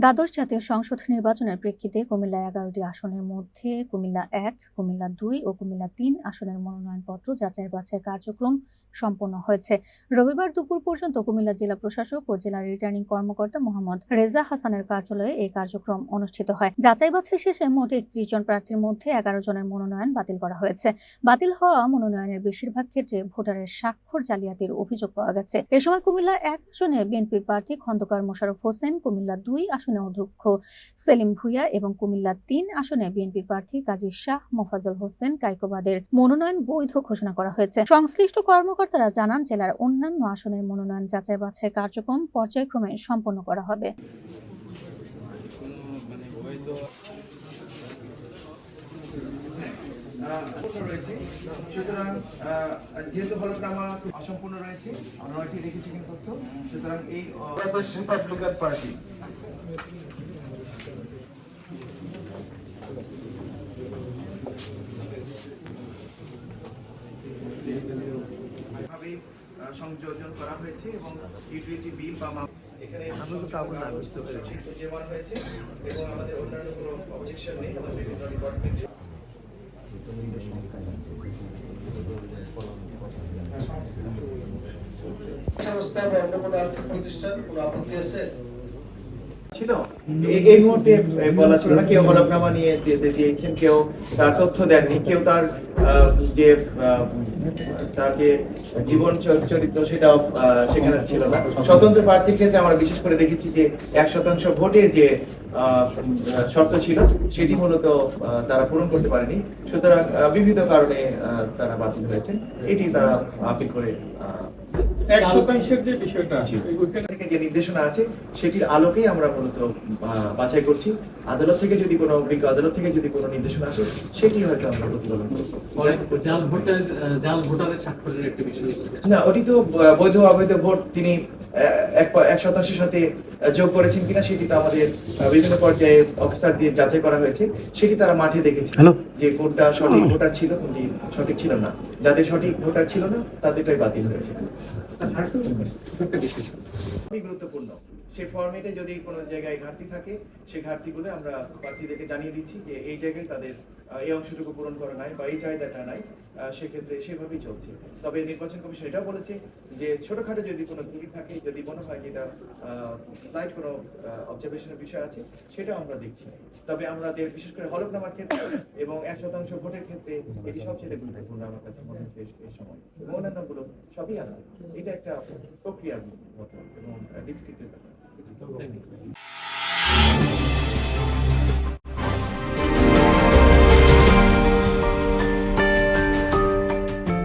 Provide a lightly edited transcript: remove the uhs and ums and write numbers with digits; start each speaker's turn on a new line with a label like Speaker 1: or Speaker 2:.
Speaker 1: দ্বাদশ জাতীয় সংসদ নির্বাচনের প্রেক্ষিতে কুমিল্লা ১১টি আসনের মধ্যে কুমিল্লা ১, কুমিল্লা ২ ও কুমিল্লা ৩ আসনের মনোনয়নপত্র যাচাই-বাছাই কার্যক্রম সম্পন্ন হয়েছে। রবিবার দুপুর পর্যন্ত কুমিল্লা জেলা প্রশাসক ও জেলা রিটার্নিং কর্মকর্তা মোহাম্মদ রেজা হাসানের কার্যালয়ে এই কার্যক্রম অনুষ্ঠিত হয়। যাচাই-বাছাই শেষে মোট ৩১ জন প্রার্থীর মধ্যে ১১ জনের মনোনয়ন বাতিল করা হয়েছে। বাতিল হওয়া মনোনয়নের বেশিরভাগ ক্ষেত্রে ভোটারের স্বাক্ষর জালিয়াতির অভিযোগ পাওয়া গেছে। এ সময় কুমিল্লা ১ আসনে বিএনপির প্রার্থী খন্দকার মোশাররফ হোসেন, কুমিল্লা ২ আসনে অধ্যক্ষ সেলিম ভূঁইয়া এবং কুমিল্লা ৩ আসনে বিএনপির প্রার্থী কাজী শাহ মোফাজ্জল হোসেন কায়কোবাদের মনোনয়ন বৈধ ঘোষণা করা হয়েছে। সংশ্লিষ্ট কর্মকর্তারা জানান, জেলার অন্যান্য আসনের মনোনয়ন যাচাই-বাছাই কার্যক্রম পর্যায়ক্রমে সম্পন্ন করা হবে।
Speaker 2: সুতরাং যেহেতু হলফনামা অসম্পূর্ণ রয়েছে, আমরা এটি রেখেছি কিন্তু তথ্য, সুতরাং এই রিপাবলিকান পার্টি সংযোজন করা হয়েছে এবং ইউটিলিটি বিল বা এখানে হয়েছে এবং আমাদের অন্যান্য কোনো অবজেকশন নেই। আমাদের বিভিন্ন ডিপার্টমেন্ট সংস্থা বা অন্য কোনো আর্থিক প্রতিষ্ঠান কোনো আপত্তি আছে ছিল? এই মুহূর্তে বলা ছিল না। কেউ হলফনামা নিয়ে দিয়েছেন, কেউ তার তথ্য দেননি, কেউ তার যে জীবন চরিত্র সেটাও সেখানে ছিল না। স্বতন্ত্র প্রার্থীর ক্ষেত্রে আমরা বিশেষ করে দেখেছি যে ১% ভোটের যে শর্ত ছিল সেটি মূলত তারা পূরণ করতে পারেনি। সুতরাং বিভিন্ন কারণে তারা বাতিল হয়েছে। এটি তারা আপিল করে
Speaker 3: ১% যে বিষয়টা
Speaker 2: থেকে যে নির্দেশনা আছে সেটির আলোকেই আমরা মূলত বাছাই করছি। আদালত থেকে যদি কোনো অভিজ্ঞ আদালত থেকে যদি কোনো নির্দেশনা আসে সেটি হয়তো আমরা প্রতিপালন করব।
Speaker 3: জাল ভোটারের স্বাক্ষরের একটা বিষয়
Speaker 2: না, ওটি তো বৈধ অবৈধ ভোট তিনি ১% সাথে যোগ করেছেন কিনা সেটি তো আমাদের বিভিন্ন পর্যায়ে অফিসার দিয়ে যাচাই করা হয়েছে। সেটি তারা মাঠে দেখেছে যে কোনটা সঠিক ভোটার ছিল, কোনটি সঠিক ছিল না। যাদের সঠিক ভোটার ছিল না তাদেরটাই বাতিল হয়েছে। গুরুত্বপূর্ণ সেই ফরম্যাটে যদি কোনো জায়গায় ঘাটতি থাকে সেই ঘাটতিগুলো আমরা প্রার্থীদেরকে জানিয়ে দিচ্ছি যে এই জায়গায় তাদের এই অংশটুকু পূরণ করা নাই বা এই চাহিদাটা নাই, সেক্ষেত্রে সেভাবেই চলছে। তবে নির্বাচন কমিশন এটাও বলেছে যে ছোটখাটো যদি কোনো ত্রুটি থাকে, যদি মনে হয় যেটা স্লাইড কোনো অবজারভেশনের বিষয় আছে, সেটাও আমরা দেখছি। তবে আমাদের বিশেষ করে হলফনামার ক্ষেত্রে এবং ১% ভোটের ক্ষেত্রে এটি সবচেয়ে গুরুত্বপূর্ণ আমার কাছে মনে হচ্ছে এই সময়। অন্যান্যগুলো সবই আছে। এটা একটা প্রক্রিয়ার মতো এবং ডিসক্রিপ্টিভ ব্যাপার।